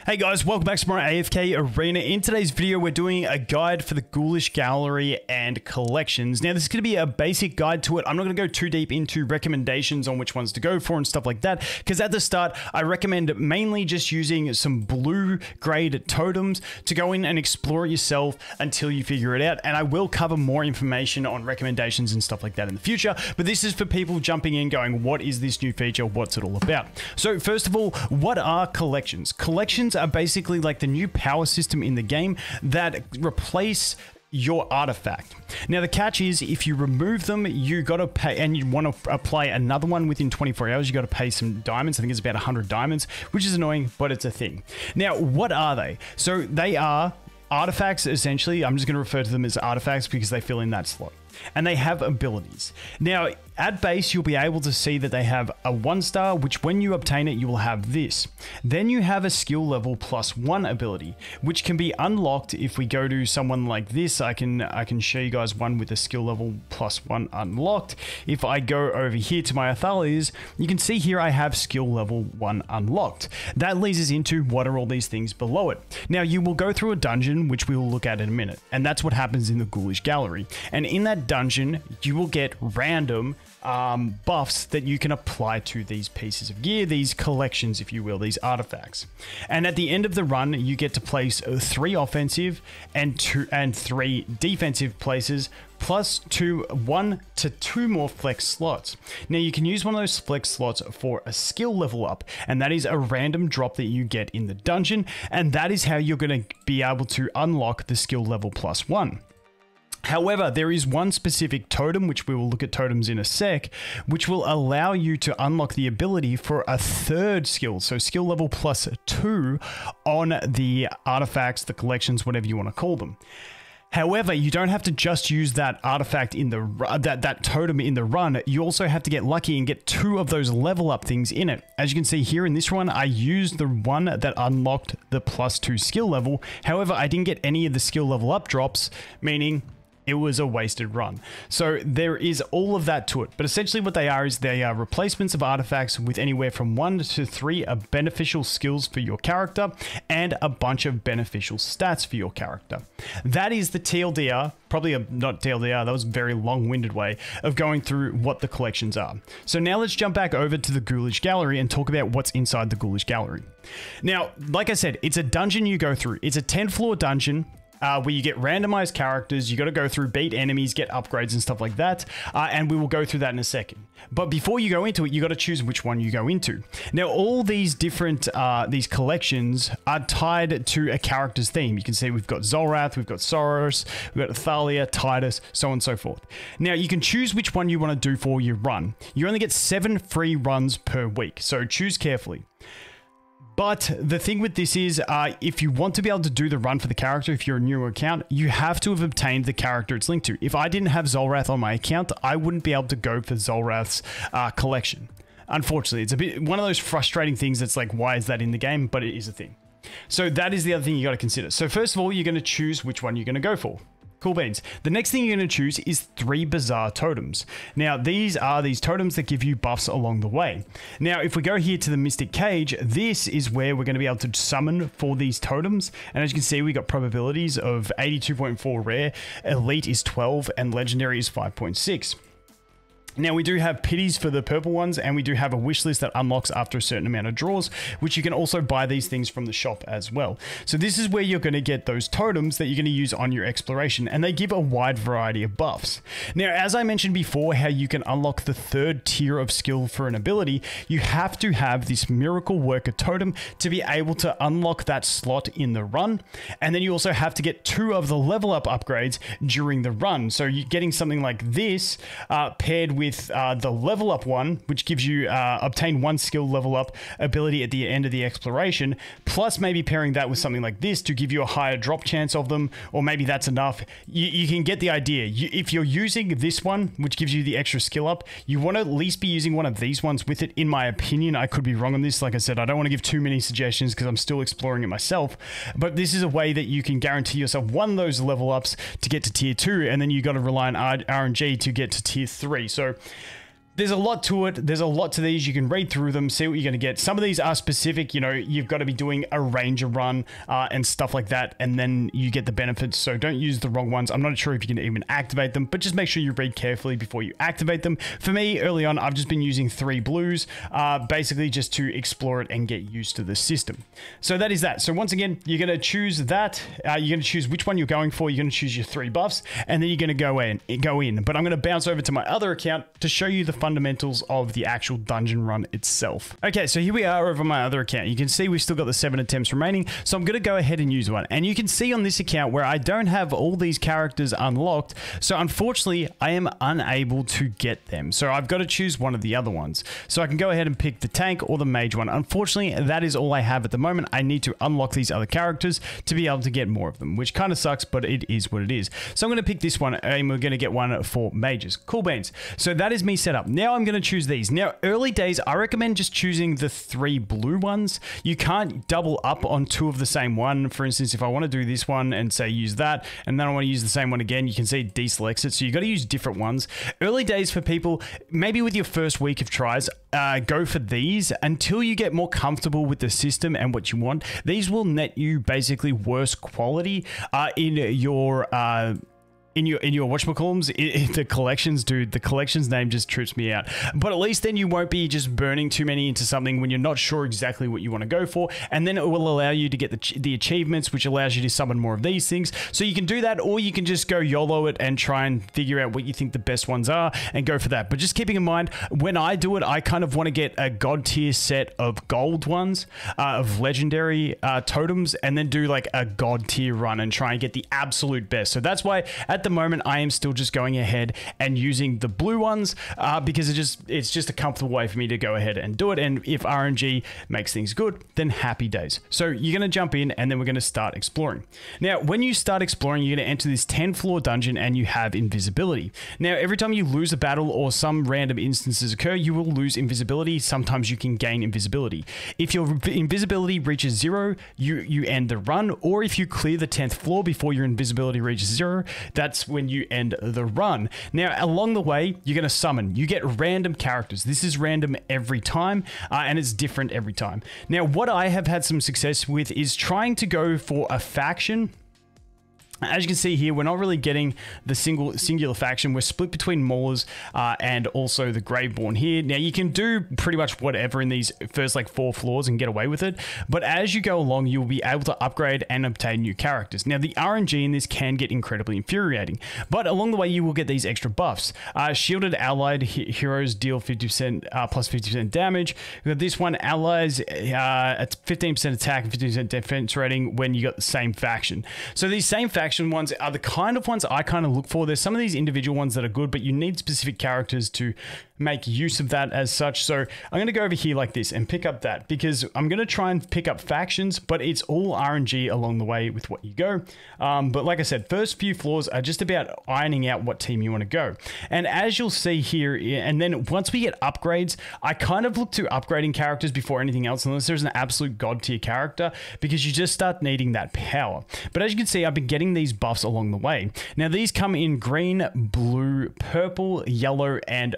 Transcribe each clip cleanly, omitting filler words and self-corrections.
Hey guys, welcome back to more AFK Arena. In today's video, we're doing a guide for the Ghoulish Gallery and collections. Now, this is going to be a basic guide to it. I'm not going to go too deep into recommendations on which ones to go for and stuff like that, because at the start, I recommend mainly just using some blue grade totems to go in and explore it yourself until you figure it out. And I will cover more information on recommendations and stuff like that in the future, but this is for people jumping in going, what is this new feature? What's it all about? So first of all, what are collections? Collections are basically like the new power system in the game that replace your artifact. Now the catch is, if you remove them, you got to pay, and you want to apply another one within 24 hours, you got to pay some diamonds. I think it's about 100 diamonds, which is annoying, but it's a thing. Now, what are they? So they are artifacts, essentially. I'm just going to refer to them as artifacts because they fill in that slot. And they have abilities. Now, at base, you'll be able to see that they have a 1-star, which when you obtain it, you will have this. Then you have a skill level +1 ability, which can be unlocked if we go to someone like this. I can show you guys one with a skill level +1 unlocked. If I go over here to my Athalias, you can see here I have skill level 1 unlocked. That leads us into what are all these things below it. Now, you will go through a dungeon, which we will look at in a minute, and that's what happens in the Ghoulish Gallery. And in that dungeon, you will get random buffs that you can apply to these pieces of gear, these collections, if you will, these artifacts. And at the end of the run, you get to place 3 offensive and 3 defensive places, plus 1 to 2 more flex slots. Now you can use one of those flex slots for a skill level up, and that is a random drop that you get in the dungeon, and that is how you're going to be able to unlock the skill level +1. However, there is one specific totem, which we will look at totems in a sec, which will allow you to unlock the ability for a 3rd skill. So skill level +2 on the artifacts, the collections, whatever you want to call them. However, you don't have to just use that artifact in the that totem in the run. You also have to get lucky and get 2 of those level up things in it. As you can see here in this one, I used the one that unlocked the +2 skill level. However, I didn't get any of the skill level up drops, meaning it was a wasted run. So there is all of that to it. But essentially what they are is they are replacements of artifacts with anywhere from 1 to 3 beneficial skills for your character and a bunch of beneficial stats for your character. That is the TLDR, probably not TLDR, that was a very long-winded way of going through what the collections are. So now let's jump back over to the Ghoulish Gallery and talk about what's inside the Ghoulish Gallery. Now, like I said, it's a dungeon you go through. It's a 10-floor dungeon, where you get randomized characters, you got to go through, beat enemies, get upgrades and stuff like that, and we will go through that in a second. But before you go into it, you got to choose which one you go into. Now, all these different these collections are tied to a character's theme. You can see we've got Zolrath, we've got Soros, we've got Athalia, Titus, so on and so forth. Now, you can choose which one you want to do for your run. You only get 7 free runs per week, so choose carefully. But the thing with this is, if you want to be able to do the run for the character, if you're a newer account, you have to have obtained the character it's linked to. If I didn't have Zolrath on my account, I wouldn't be able to go for Zolrath's collection. Unfortunately, it's a bit one of those frustrating things that's like, why is that in the game? But it is a thing. So that is the other thing you got to consider. So first of all, you're going to choose which one you're going to go for. Cool beans. The next thing you're going to choose is 3 bizarre totems. Now, these are these totems that give you buffs along the way. Now, if we go here to the Mystic Cage, this is where we're going to be able to summon for these totems. And as you can see, we got probabilities of 82.4 rare, elite is 12, and legendary is 5.6. Now, we do have pities for the purple ones, and we do have a wish list that unlocks after a certain amount of draws, which you can also buy these things from the shop as well. So this is where you're going to get those totems that you're going to use on your exploration, and they give a wide variety of buffs. Now, as I mentioned before, how you can unlock the 3rd tier of skill for an ability, you have to have this Miracle Worker totem to be able to unlock that slot in the run, and then you also have to get 2 of the level up upgrades during the run. So you're getting something like this paired with the level up one, which gives you obtain 1 skill level up ability at the end of the exploration, plus maybe pairing that with something like this to give you a higher drop chance of them, or maybe that's enough. You can get the idea. If you're using this one, which gives you the extra skill up, you want to at least be using one of these ones with it, in my opinion. I could be wrong on this. Like I said, I don't want to give too many suggestions because I'm still exploring it myself, but this is a way that you can guarantee yourself one of those level ups to get to tier 2, and then you got to rely on RNG to get to tier 3. So There's a lot to it. There's a lot to these. You can read through them, see what you're going to get. Some of these are specific. You know, you've got to be doing a ranger run and stuff like that, and then you get the benefits. So don't use the wrong ones. I'm not sure if you can even activate them, but just make sure you read carefully before you activate them. For me, early on, I've just been using 3 blues, basically just to explore it and get used to the system. So that is that. So once again, you're going to choose that. You're going to choose which one you're going for. You're going to choose your 3 buffs, and then you're going to go in. But I'm going to bounce over to my other account to show you the fundamentals of the actual dungeon run itself. Okay, so here we are over my other account. You can see we've still got the 7 attempts remaining, so I'm going to go ahead and use one. And you can see on this account where I don't have all these characters unlocked, so unfortunately I am unable to get them. So I've got to choose one of the other ones. So I can go ahead and pick the tank or the mage one. Unfortunately, that is all I have at the moment. I need to unlock these other characters to be able to get more of them, which kind of sucks, but it is what it is. So I'm going to pick this one, and we're going to get one for mages. Cool beans. So that is me set up. Now I'm going to choose these. Now, early days, I recommend just choosing the 3 blue ones. You can't double up on 2 of the same one. For instance, if I want to do this one and say use that, and then I want to use the same one again, you can see it deselects it. So you got to use different ones. Early days for people, maybe with your first week of tries, go for these until you get more comfortable with the system and what you want. These will net you basically worse quality in your whatchamacallums, the collections, dude. The collections name just trips me out. But at least then you won't be just burning too many into something when you're not sure exactly what you want to go for. And then it will allow you to get the achievements, which allows you to summon more of these things. So you can do that, or you can just go YOLO it and try and figure out what you think the best ones are and go for that. But just keeping in mind, when I do it, I kind of want to get a god tier set of gold ones, of legendary totems, and then do like a god tier run and try and get the absolute best. So that's why at the moment I am still just going ahead and using the blue ones because it's just a comfortable way for me to go ahead and do it. And if RNG makes things good, then happy days. So you're going to jump in, and then we're going to start exploring. Now, when you start exploring, you're going to enter this 10-floor dungeon, and you have invisibility. Now, every time you lose a battle or some random instances occur, you will lose invisibility. Sometimes you can gain invisibility. If your invisibility reaches 0, you end the run, or if you clear the 10th floor before your invisibility reaches 0, that's when you end the run. Now, along the way, you're going to summon. You get random characters. This is random every time, and it's different every time. Now, what I have had some success with is trying to go for a faction. As you can see here, we're not really getting the singular faction. We're split between Maulers and also the Graveborn here. Now, you can do pretty much whatever in these first like 4 floors and get away with it. But as you go along, you'll be able to upgrade and obtain new characters. Now, the RNG in this can get incredibly infuriating. But along the way, you will get these extra buffs. Shielded allied heroes deal 50% plus 50% damage. We've got this one, allies at 15% attack and 15% defense rating when you got the same faction. So these same factions ones are the kind of ones I kind of look for. There's some of these individual ones that are good, but you need specific characters to make use of that as such. So I'm going to go over here like this and pick up that, because I'm going to try and pick up factions, but it's all RNG along the way with what you go. But like I said, first few floors are just about ironing out what team you want to go. And as you'll see here, and then once we get upgrades, I kind of look to upgrading characters before anything else, unless there's an absolute god tier character, because you just start needing that power. But as you can see, I've been getting these buffs along the way. Now, these come in green, blue, purple, yellow, and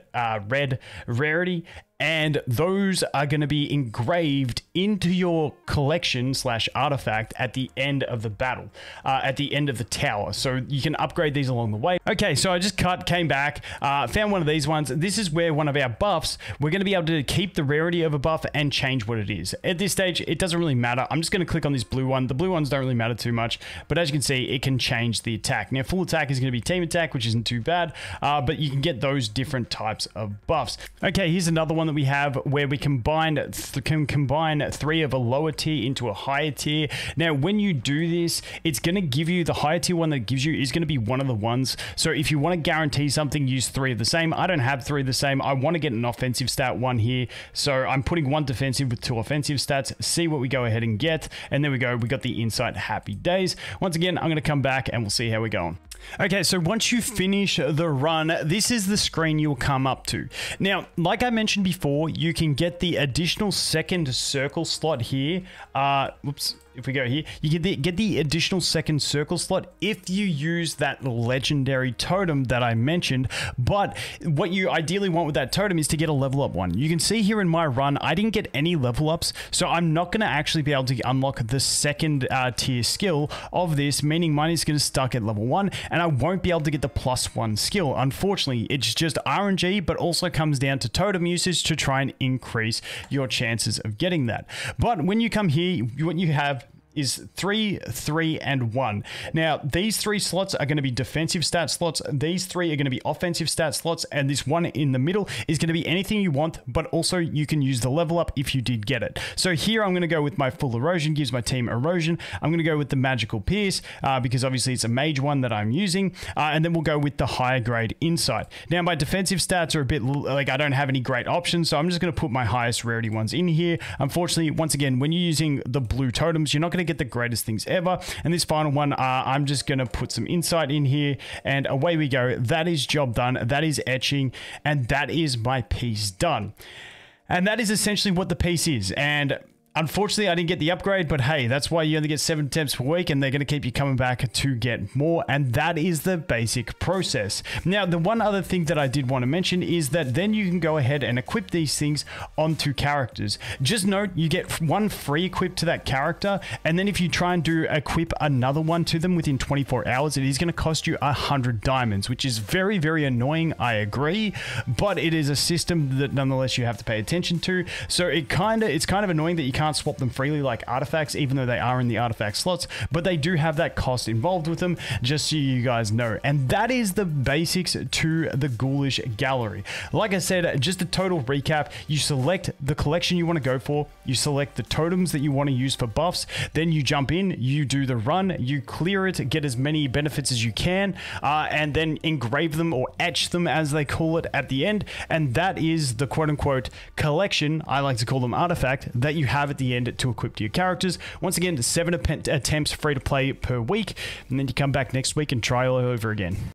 red rarity, and those are going to be engraved into your collection / artifact at the end of the battle, at the end of the tower. So you can upgrade these along the way. Okay, so I just came back, found one of these ones. This is where one of our buffs, we're going to be able to keep the rarity of a buff and change what it is. At this stage, it doesn't really matter. I'm just going to click on this blue one. The blue ones don't really matter too much, but as you can see, it can change the attack. Now, full attack is going to be team attack, which isn't too bad, but you can get those different types of buffs. Okay, here's another one that we have where we can combine 3 of a lower tier into a higher tier. Now, when you do this, it's going to give you the higher tier one that it gives you is going to be one of the ones. So if you want to guarantee something, use 3 of the same. I don't have 3 of the same. I want to get an offensive stat one here. So I'm putting 1 defensive with 2 offensive stats. See what we go ahead and get. And there we go. We got the insight. Happy days. Once again, I'm going to come back and we'll see how we're going. Okay, so once you finish the run, this is the screen you'll come up to. Now, like I mentioned before, you can get the additional second circle slot here. Whoops. if we go here, you get the additional second circle slot if you use that legendary totem that I mentioned. But what you ideally want with that totem is to get a level up one. You can see here in my run, I didn't get any level ups, so I'm not going to actually be able to unlock the second tier skill of this, meaning mine is going to stuck at level 1, and I won't be able to get the +1 skill. Unfortunately, it's just RNG, but also comes down to totem usage to try and increase your chances of getting that. But when you come here, what you have is 3, 3, and 1. Now, these 3 slots are going to be defensive stat slots. These 3 are going to be offensive stat slots. And this one in the middle is going to be anything you want, but also you can use the level up if you did get it. So here I'm going to go with my full erosion, gives my team erosion. I'm going to go with the magical pierce because obviously it's a mage one that I'm using. And then we'll go with the higher grade insight. Now, my defensive stats are a bit like I don't have any great options. So I'm just going to put my highest rarity ones in here. Unfortunately, once again, when you're using the blue totems, you're not going to get the greatest things ever. And this final one, I'm just going to put some insight in here, and away we go. That is job done. That is etching, and that is my piece done. And that is essentially what the piece is. And unfortunately, I didn't get the upgrade, but hey, that's why you only get 7 attempts per week, and they're going to keep you coming back to get more, and that is the basic process. Now, the one other thing that I did want to mention is that then you can go ahead and equip these things onto characters. Just note, you get one free equip to that character, and then if you try and do equip another one to them within 24 hours, it is going to cost you 100 diamonds, which is very, very annoying, I agree, but it is a system that nonetheless you have to pay attention to. So it's kind of annoying that you can't swap them freely like artifacts, even though they are in the artifact slots, but they do have that cost involved with them, just so you guys know. And that is the basics to the Ghoulish gallery. Like I said, just a total recap: you select the collection you want to go for, you select the totems that you want to use for buffs, then you jump in, you do the run, you clear it, get as many benefits as you can, and then engrave them or etch them as they call it at the end. And that is the quote-unquote collection, I like to call them artifact, that you have at the end to equip to your characters. Once again, 7 attempts free to play per week, and then you come back next week and try all over again.